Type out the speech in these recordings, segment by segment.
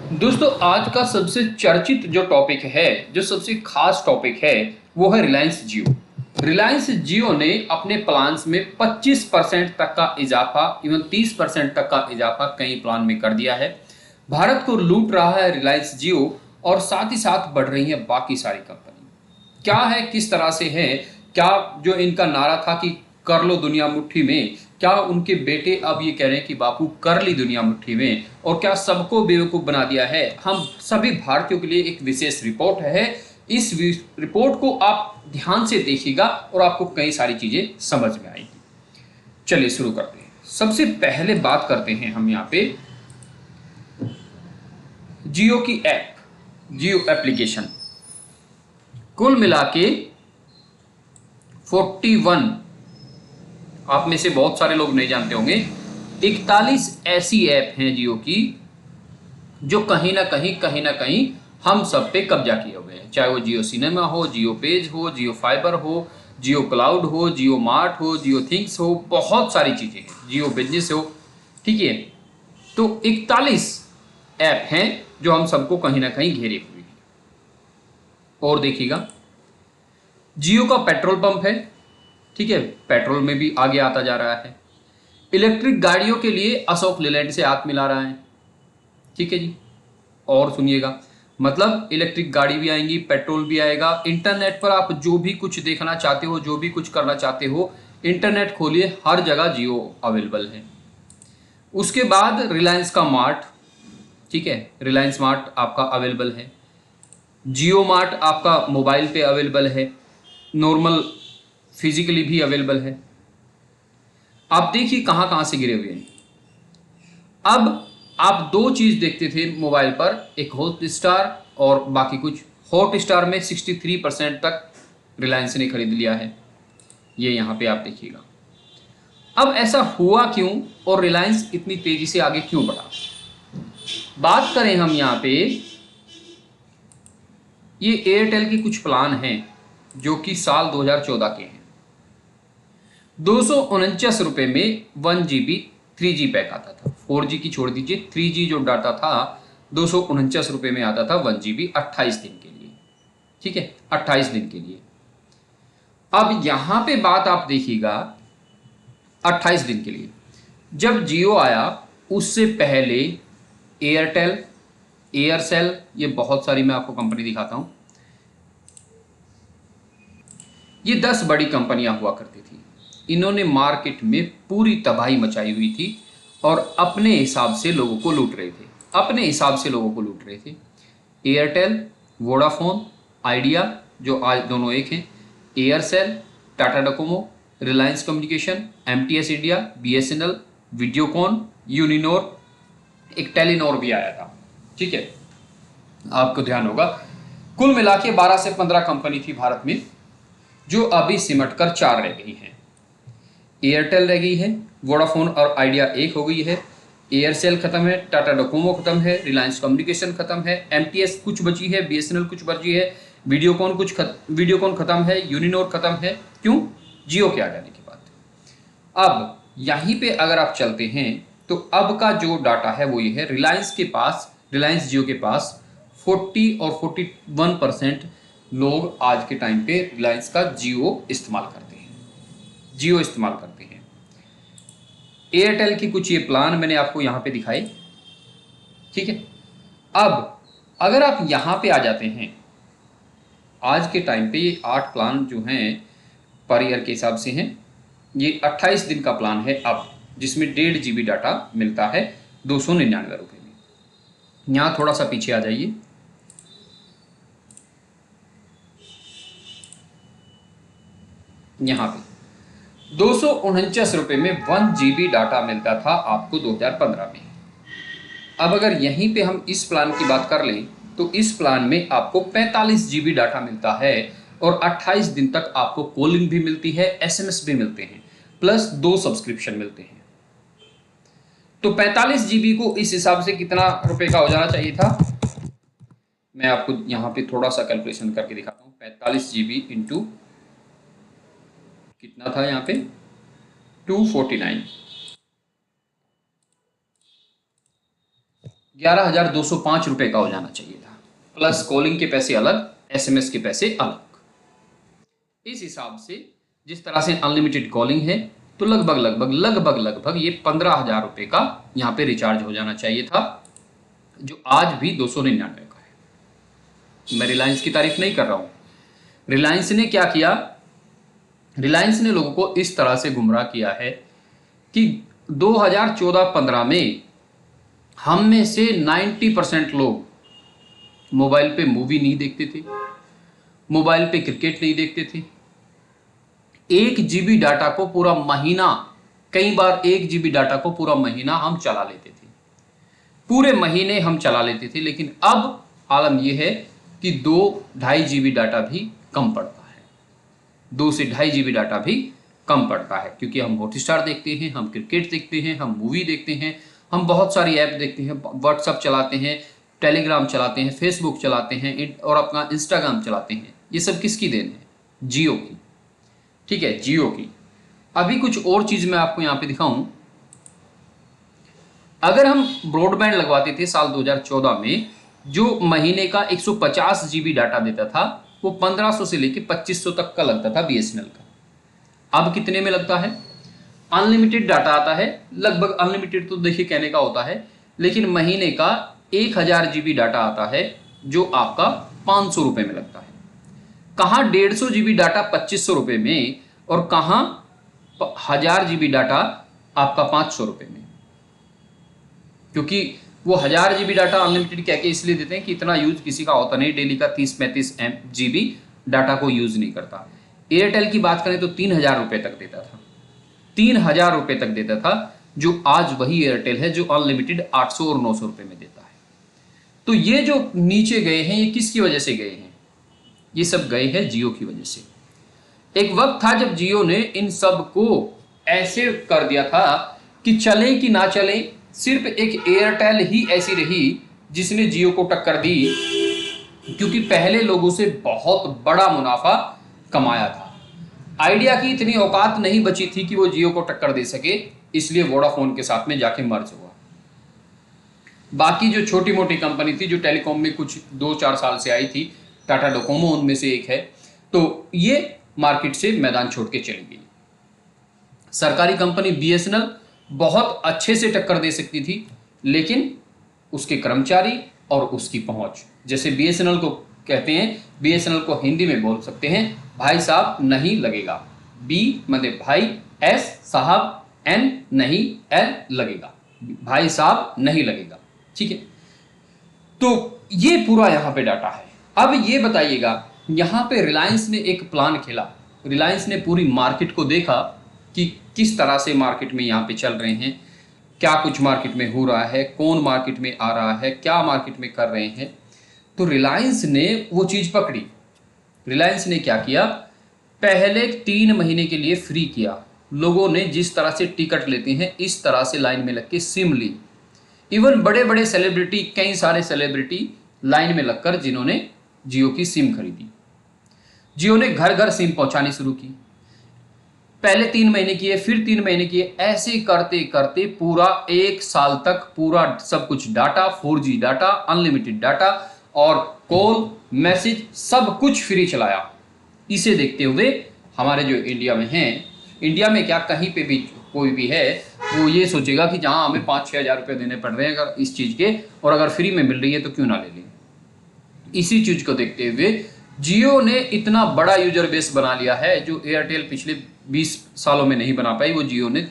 दोस्तों आज का सबसे चर्चित जो टॉपिक है, जो सबसे खास टॉपिक है, वो है रिलायंस जियो। रिलायंस जियो ने अपने प्लान्स में 25% तक का इजाफा, इवन 30% तक का इजाफा कई प्लान में कर दिया है। भारत को लूट रहा है रिलायंस जियो और साथ ही साथ बढ़ रही है बाकी सारी कंपनी। क्या है, किस तरह से है, क्या जो इनका नारा था कि कर लो दुनिया मुट्ठी में, क्या उनके बेटे अब ये कह रहे हैं कि बापू कर ली दुनिया मुट्ठी में, और क्या सबको बेवकूफ बना दिया है। हम सभी भारतीयों के लिए एक विशेष रिपोर्ट है। इस रिपोर्ट को आप ध्यान से देखिएगा और आपको कई सारी चीजें समझ में आएगी। चलिए शुरू करते हैं। सबसे पहले बात करते हैं हम यहाँ पे जियो की ऐप, जियो एप्लीकेशन। कुल मिला के 41, आप में से बहुत सारे लोग नहीं जानते होंगे, 41 ऐसी ऐप हैं जियो की जो कहीं ना कहीं हम सब पे कब्जा किए हुए हैं। चाहे वो जियो सिनेमा हो, जियो पेज हो, जियो फाइबर हो, जियो क्लाउड हो, जियो मार्ट हो, जियो थिंग्स हो, बहुत सारी चीजें हैं, जियो बिजनेस हो। ठीक है, तो 41 ऐप हैं जो हम सबको कहीं ना कहीं घेरे हुए हैं। और देखिएगा, जियो का पेट्रोल पंप है। ठीक है, पेट्रोल में भी आगे आता जा रहा है। इलेक्ट्रिक गाड़ियों के लिए अशोक लेलैंड से हाथ मिला रहा है। ठीक है जी, और सुनिएगा, मतलब इलेक्ट्रिक गाड़ी भी आएंगी, पेट्रोल भी आएगा। इंटरनेट पर आप जो भी कुछ देखना चाहते हो, जो भी कुछ करना चाहते हो, इंटरनेट खोलिए, हर जगह जियो अवेलेबल है। उसके बाद रिलायंस का मार्ट, ठीक है, रिलायंस मार्ट आपका अवेलेबल है। जियो मार्ट आपका मोबाइल पे अवेलेबल है, नॉर्मल फिजिकली भी अवेलेबल है। आप देखिए कहां कहां से गिरे हुए हैं। अब आप दो चीज देखते थे मोबाइल पर, एक हॉट स्टार और बाकी कुछ। हॉट स्टार में 63% तक रिलायंस ने खरीद लिया है, ये यहां पे आप देखिएगा। अब ऐसा हुआ क्यों और रिलायंस इतनी तेजी से आगे क्यों बढ़ा? बात करें हम यहां पे, ये एयरटेल के कुछ प्लान हैं जो कि साल 2014 के हैं। 249 रुपए में 1 GB 3G पैक आता था। 4G की छोड़ दीजिए, 3G जो डाटा था 249 रुपए में आता था, 1 GB 28 दिन के लिए। ठीक है, 28 दिन के लिए। अब यहां पे बात आप देखिएगा, 28 दिन के लिए। जब जियो आया उससे पहले एयरटेल, एयरसेल, ये बहुत सारी मैं आपको कंपनी दिखाता हूं, ये 10 बड़ी कंपनियां हुआ करती थी। इन्होंने मार्केट में पूरी तबाही मचाई हुई थी और अपने हिसाब से लोगों को लूट रहे थे, अपने हिसाब से लोगों को लूट रहे थे। एयरटेल, वोडाफोन, आइडिया, जो आज दोनों एक हैं, Aircel, Tata Docomo, Reliance Communication, MTS India, BSNL, Videocon, Uninor, एक टेलीनॉर भी आया था। ठीक है, आपको ध्यान होगा। कुल मिला के 12 से 15 कंपनी थी भारत में, जो अभी सिमटकर 4 रह गई हैं। एयरटेल रह गई है, वोडाफोन और आइडिया एक हो गई है, एयरसेल खत्म है, टाटा डोकोमो खत्म है, रिलायंस कम्युनिकेशन खत्म है, एमटीएस कुछ बची है, बीएसएनएल कुछ बची है, वीडियोकॉन खत्म है, यूनिनोर खत्म है। क्यों? जियो के आ जाने के बाद। अब यहीं पे अगर आप चलते हैं तो अब का जो डाटा है वो ये है, रिलायंस के पास, रिलायंस जियो के पास 40 और 41% लोग आज के टाइम पे रिलायंस का जियो इस्तेमाल करते हैं, जियो इस्तेमाल करते हैं। एयरटेल की कुछ ये प्लान मैंने आपको यहां पे दिखाए। ठीक है, अब अगर आप यहां पे आ जाते हैं, आज के टाइम पे ये 8 प्लान जो हैं पर ईयर के हिसाब से हैं। ये 28 दिन का प्लान है अब, जिसमें 1.5 GB डाटा मिलता है 299 रुपये में। यहां थोड़ा सा पीछे आ जाइए, यहां पे 249 रुपये में 1 GB डाटा मिलता था आपको 2015 में। अब अगर यहीं पे हम इस प्लान की बात कर लें तो इस प्लान में आपको 45 GB डाटा मिलता है और 28 दिन तक आपको कॉलिंग भी मिलती है, एसएमएस भी मिलते हैं, प्लस 2 सब्सक्रिप्शन मिलते हैं। तो 45 GB को इस हिसाब से कितना रुपए का हो जाना चाहिए था? मैं आपको यहां पे थोड़ा सा कैलकुलेशन करके दिखाता हूं। 45 GB इंटू कितना था यहाँ पे, 249, 11,205 रुपये का हो जाना चाहिए था, प्लस कॉलिंग के पैसे अलग, SMS के पैसे अलग। इस हिसाब से जिस तरह से अनलिमिटेड कॉलिंग है, तो लगभग ये 15,000 रुपये का यहाँ पे रिचार्ज हो जाना चाहिए था, जो आज भी 299 का है। मैं रिलायंस की तारीफ नहीं कर रहा हूँ। रिलायंस ने क्या किया, रिलायंस ने लोगों को इस तरह से गुमराह किया है कि 2014-15 में हम में से 90% लोग मोबाइल पे मूवी नहीं देखते थे, मोबाइल पे क्रिकेट नहीं देखते थे। 1 GB डाटा को पूरा महीना, कई बार 1 GB डाटा को पूरा महीना हम चला लेते थे, पूरे महीने हम चला लेते थे। लेकिन अब आलम यह है कि 2-2.5 GB डाटा भी कम पड़ता है, 2 से 2.5 GB डाटा भी कम पड़ता है, क्योंकि हम हॉटस्टार देखते हैं, हम क्रिकेट देखते हैं, हम मूवी देखते हैं, हम बहुत सारी ऐप देखते हैं, व्हाट्सअप चलाते हैं, टेलीग्राम चलाते हैं, फेसबुक चलाते हैं और अपना इंस्टाग्राम चलाते हैं। ये सब किसकी देन है? जियो की। ठीक है, जियो की। अभी कुछ और चीज मैं आपको यहाँ पे दिखाऊं। अगर हम ब्रॉडबैंड लगवाते थे साल 2014 में, जो महीने का 150 GB डाटा देता था, वो 1500 से लेके 2500 तक का लगता था BSNL का। अब कितने में लगता है? अनलिमिटेड डाटा आता है, लगभग अनलिमिटेड तो देखिए कहने का होता है, लेकिन महीने का 1000 GB डाटा आता है, जो आपका 500 रुपये में लगता है। कहाँ 150 GB डाटा 2500 रुपये में, और कहाँ 1000 GB डाटा आपका 500 रुपये में। क्योंकि वो 1000 GB डाटा अनलिमिटेड कह के इसलिए देते हैं कि इतना यूज किसी का होता नहीं, डेली का 30-35 GB डाटा को यूज नहीं करता। एयरटेल की बात करें तो 3000 रुपये तक देता था, 3000 रुपये तक देता था, जो आज वही एयरटेल है जो अनलिमिटेड 800 और 900 रुपये में देता है। तो ये जो नीचे गए हैं, ये किसकी वजह से गए हैं? ये सब गए हैं जियो की वजह से। एक वक्त था जब जियो ने इन सब को ऐसे कर दिया था कि चले कि ना चले, सिर्फ एक एयरटेल ही ऐसी रही जिसने जियो को टक्कर दी, क्योंकि पहले लोगों से बहुत बड़ा मुनाफा कमाया था। आइडिया की इतनी औकात नहीं बची थी कि वो जियो को टक्कर दे सके, इसलिए वोडाफोन के साथ में जाके मर्ज हुआ। बाकी जो छोटी मोटी कंपनी थी जो टेलीकॉम में कुछ 2-4 साल से आई थी, टाटा डोकोमो उनमें से एक है, तो ये मार्केट से मैदान छोड़ के चली गई। सरकारी कंपनी BSNL बहुत अच्छे से टक्कर दे सकती थी, लेकिन उसके कर्मचारी और उसकी पहुंच, जैसे BSNL को कहते हैं, BSNL को हिंदी में बोल सकते हैं भाई साहब नहीं लगेगा, B मतलब भाई, S साहब, N नहीं, L लगेगा, भाई साहब नहीं लगेगा। ठीक है, तो ये पूरा यहां पे डाटा है। अब ये बताइएगा, यहां पे रिलायंस ने एक प्लान खेला, रिलायंस ने पूरी मार्केट को देखा कि किस तरह से मार्केट में यहाँ पे चल रहे हैं, क्या कुछ मार्केट में हो रहा है, कौन मार्केट में आ रहा है, क्या मार्केट में कर रहे हैं। तो रिलायंस ने वो चीज़ पकड़ी। रिलायंस ने क्या किया, पहले 3 महीने के लिए फ्री किया। लोगों ने जिस तरह से टिकट लेते हैं इस तरह से लाइन में लग के सिम ली। इवन बड़े बड़े सेलिब्रिटी, कई सारे सेलिब्रिटी लाइन में लगकर जिन्होंने जियो की सिम खरीदी। जियो ने घर घर सिम पहुंचानी शुरू की। पहले 3 महीने किए, फिर 3 महीने किए, ऐसे करते करते पूरा 1 साल तक पूरा सब कुछ data, 4G data, unlimited data और कॉल, मैसेज सब कुछ फ्री चलाया। इसे देखते हुए हमारे जो इंडिया में हैं, इंडिया में क्या कहीं पे भी कोई भी है, वो ये सोचेगा कि जहाँ हमें 5-6 हज़ार रुपये देने पड़ रहे हैं अगर इस चीज़ के, और अगर फ्री में मिल रही है तो क्यों ना ले लें। इसी चीज़ को देखते हुए जियो ने इतना बड़ा यूजर बेस बना लिया है, जो एयरटेल पिछले 20 सालों में नहीं बना पाई, वो जियो ने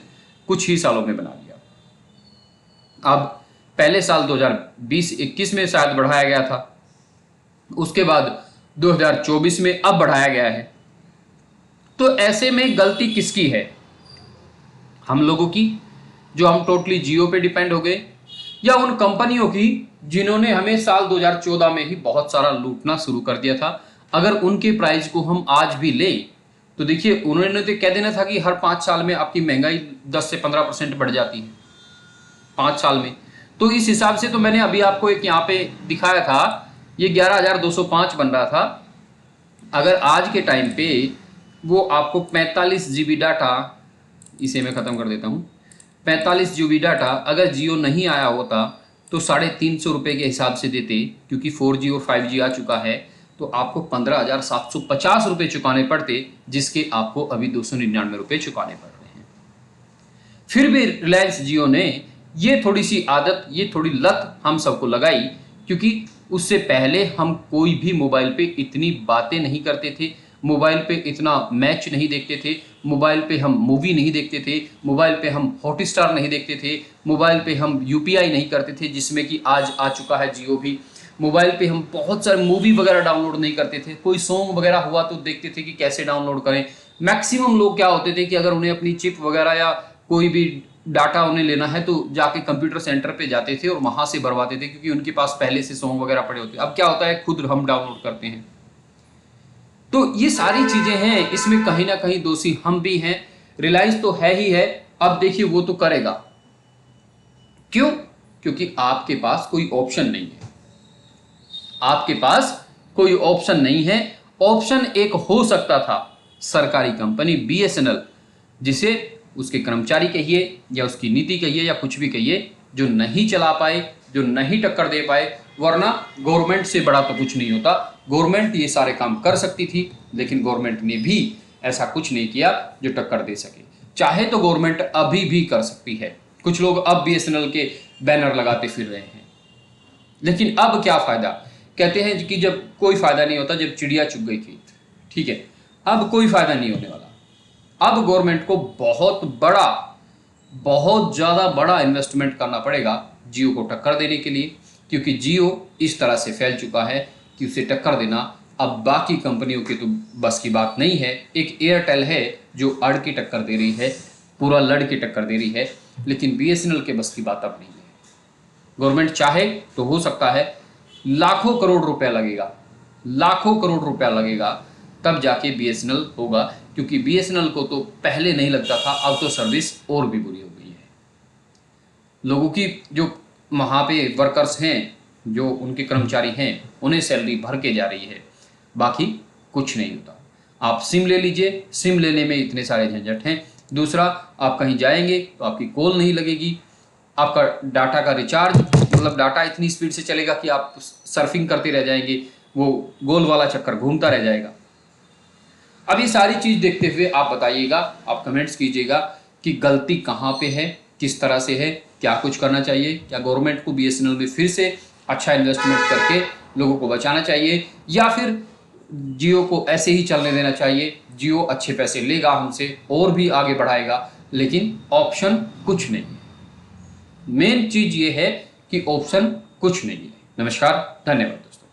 कुछ ही सालों में बना लिया। अब पहले साल 2020-21 में शायद बढ़ाया गया था, उसके बाद 2024 में अब बढ़ाया गया है। तो ऐसे में गलती किसकी है? हम लोगों की, जो हम टोटली जियो पे डिपेंड हो गए, या उन कंपनियों की जिन्होंने हमें साल 2014 में ही बहुत सारा लूटना शुरू कर दिया था। अगर उनके प्राइस को हम आज भी लें तो देखिए, उन्होंने तो कह देना था कि हर 5 साल में आपकी महंगाई 10 से 15% बढ़ जाती है 5 साल में। तो इस हिसाब से तो मैंने अभी आपको एक यहाँ पे दिखाया था, ये 11,205 बन रहा था। अगर आज के टाइम पे वो आपको 45 GB डाटा, इसे मैं ख़त्म कर देता हूँ, 45 GB डाटा अगर जियो नहीं आया होता तो 350 रुपये के हिसाब से देते, क्योंकि 4G और 5G आ चुका है, तो आपको 15,750 रुपये चुकाने पड़ते, जिसके आपको अभी 299 रुपये चुकाने पड़ रहे हैं। फिर भी रिलायंस जियो ने ये थोड़ी सी आदत, ये थोड़ी लत हम सबको लगाई, क्योंकि उससे पहले हम कोई भी मोबाइल पे इतनी बातें नहीं करते थे, मोबाइल पे इतना मैच नहीं देखते थे, मोबाइल पे हम मूवी नहीं देखते थे, मोबाइल पे हम हॉटस्टार नहीं देखते थे, मोबाइल पे हम यूपीआई नहीं करते थे, जिसमें कि आज आ चुका है जियो भी। मोबाइल पे हम बहुत सारे मूवी वगैरह डाउनलोड नहीं करते थे, कोई सॉन्ग वगैरह हुआ तो देखते थे कि कैसे डाउनलोड करें। मैक्सिमम लोग क्या होते थे कि अगर उन्हें अपनी चिप वगैरह या कोई भी डाटा उन्हें लेना है तो जाके कंप्यूटर सेंटर पे जाते थे और वहां से भरवाते थे, क्योंकि उनके पास पहले से सॉन्ग वगैरह पड़े होते। अब क्या होता है, खुद हम डाउनलोड करते हैं। तो ये सारी चीजें हैं, इसमें कहीं ना कहीं दोषी हम भी हैं। रिलायंस तो है ही है, अब देखिए वो तो करेगा। क्यों? क्योंकि आपके पास कोई ऑप्शन नहीं है, आपके पास कोई ऑप्शन नहीं है। ऑप्शन एक हो सकता था, सरकारी कंपनी बीएसएनएल, जिसे उसके कर्मचारी कहिए या उसकी नीति कहिए या कुछ भी कहिए, जो नहीं चला पाए, जो नहीं टक्कर दे पाए। वरना गवर्नमेंट से बड़ा तो कुछ नहीं होता, गवर्नमेंट ये सारे काम कर सकती थी, लेकिन गवर्नमेंट ने भी ऐसा कुछ नहीं किया जो टक्कर दे सके। चाहे तो गवर्नमेंट अभी भी कर सकती है, कुछ लोग अब बीएसएनएल के बैनर लगाते फिर रहे हैं, लेकिन अब क्या फायदा। कहते हैं कि जब कोई फायदा नहीं होता जब चिड़िया चुग गई थी, ठीक है, अब कोई फायदा नहीं होने वाला। अब गवर्नमेंट को बहुत ज्यादा बड़ा इन्वेस्टमेंट करना पड़ेगा जियो को टक्कर देने के लिए, क्योंकि जियो इस तरह से फैल चुका है कि उसे टक्कर देना अब बाकी कंपनियों के तो बस की बात नहीं है। एक एयरटेल है जो अड़ की टक्कर दे रही है, पूरा लड़ की टक्कर दे रही है, लेकिन बीएसएनएल के बस की बात अब नहीं है। गवर्नमेंट चाहे तो हो सकता है लाखों करोड़ रुपया लगेगा, लाखों करोड़ रुपया लगेगा, तब जाके बीएसएनएल होगा, क्योंकि बीएसएनएल को तो पहले नहीं लगता था, अब तो सर्विस और भी बुरी हो गई है। लोगों की जो वहाँ पे वर्कर्स हैं, जो उनके कर्मचारी हैं, उन्हें सैलरी भर के जा रही है, बाकी कुछ नहीं होता। आप सिम ले लीजिए, सिम लेने में इतने सारे झंझट हैं। दूसरा, आप कहीं जाएंगे तो आपकी कॉल नहीं लगेगी, आपका डाटा का रिचार्ज, मतलब डाटा इतनी स्पीड से चलेगा कि आप सर्फिंग करते रह जाएंगे, वो गोल वाला चक्कर घूमता रह जाएगा। अब ये सारी चीज देखते हुए आप बताइएगा, आप कमेंट्स कीजिएगा कि गलती कहाँ पे है, किस तरह से है, क्या कुछ करना चाहिए। क्या गवर्नमेंट को बीएसएनएल में फिर से अच्छा इन्वेस्टमेंट करके लोगों को बचाना चाहिए, या फिर जियो को ऐसे ही चलने देना चाहिए। जियो अच्छे पैसे लेगा हमसे और भी आगे बढ़ाएगा, लेकिन ऑप्शन कुछ नहीं है। मेन चीज ये है कि ऑप्शन कुछ नहीं है। नमस्कार, धन्यवाद दोस्तों।